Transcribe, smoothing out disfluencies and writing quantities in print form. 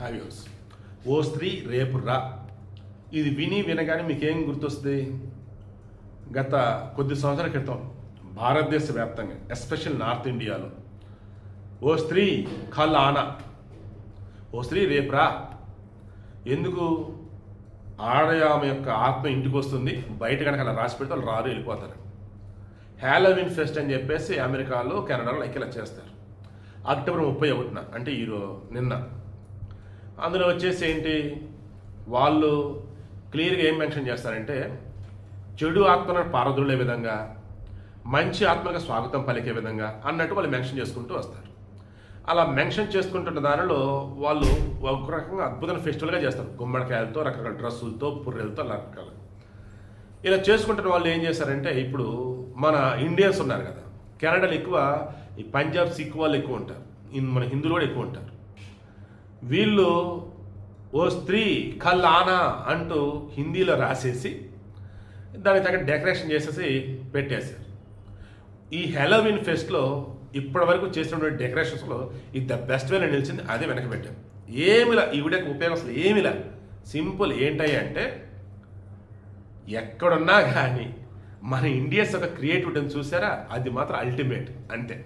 హ్యావ్యూస్. ఓ స్త్రీ రేపు రా, ఇది వినగానే మీకేం గుర్తొస్తుంది? గత కొద్ది సంవత్సరాల క్రితం భారతదేశ వ్యాప్తంగా, ఎస్పెషల్ నార్త్ ఇండియాలో, ఓ స్త్రీ కల్ ఆనా, ఓ స్త్రీ రేపు రా. ఎందుకు? ఆమె యొక్క ఆత్మ ఇంటికి వస్తుంది, బయట కనుక అలా రాసి పెడితే వాళ్ళు రారు, వెళ్ళిపోతారు. హ్యాలోవిన్ ఫెస్ట్ అని చెప్పేసి అమెరికాలో, కెనడాలో ఇలా చేస్తారు. అక్టోబర్ 31న, అంటే నిన్న. అందులో వచ్చేసి ఏంటి, వాళ్ళు క్లియర్గా ఏం మెన్షన్ చేస్తారంటే, చెడు ఆత్మలను పారద్రోలే విధంగా, మంచి ఆత్మలకు స్వాగతం పలికే విధంగా అన్నట్టు వాళ్ళు మెన్షన్ చేసుకుంటూ వస్తారు. అలా మెన్షన్ చేసుకుంటున్న దానిలో వాళ్ళు ఒక రకంగా అద్భుతమైన ఫెస్టివల్గా చేస్తారు. గుమ్మడికాయలతో, రకరకాల డ్రెస్సులతో, పుర్రెలతో, రకరకాల ఇలా చేసుకుంటున్న వాళ్ళు ఏం చేశారంటే, ఇప్పుడు మన ఇండియన్స్ ఉన్నారు కదా, కెనడాలో ఎక్కువ ఈ పంజాబ్ సిక్ వాళ్ళు ఎక్కువ ఉంటారు, మన హిందువులు కూడా ఎక్కువ ఉంటారు. వీళ్ళు ఓ స్త్రీ కల్ ఆనా అంటూ హిందీలో రాసేసి దానికి తగ్గ డెకరేషన్ చేసేసి పెట్టేశారు. ఈ హ్యాలోవిన్ ఫెస్ట్లో ఇప్పటి వరకు చేసినటువంటి డెకరేషన్స్లో ఇది ద బెస్ట్ వేలో నిలిచింది, అదే వెనక పెట్టాం. ఏమిలా ఈ వీడియోకి ఉపయోగం అసలు ఏమిలా, సింపుల్. ఏంటయ్యా అంటే, ఎక్కడున్నా కానీ మన ఇండియన్స్ ఒక క్రియేటివిటీని చూసారా, అది మాత్రం అల్టిమేట్, అంతే.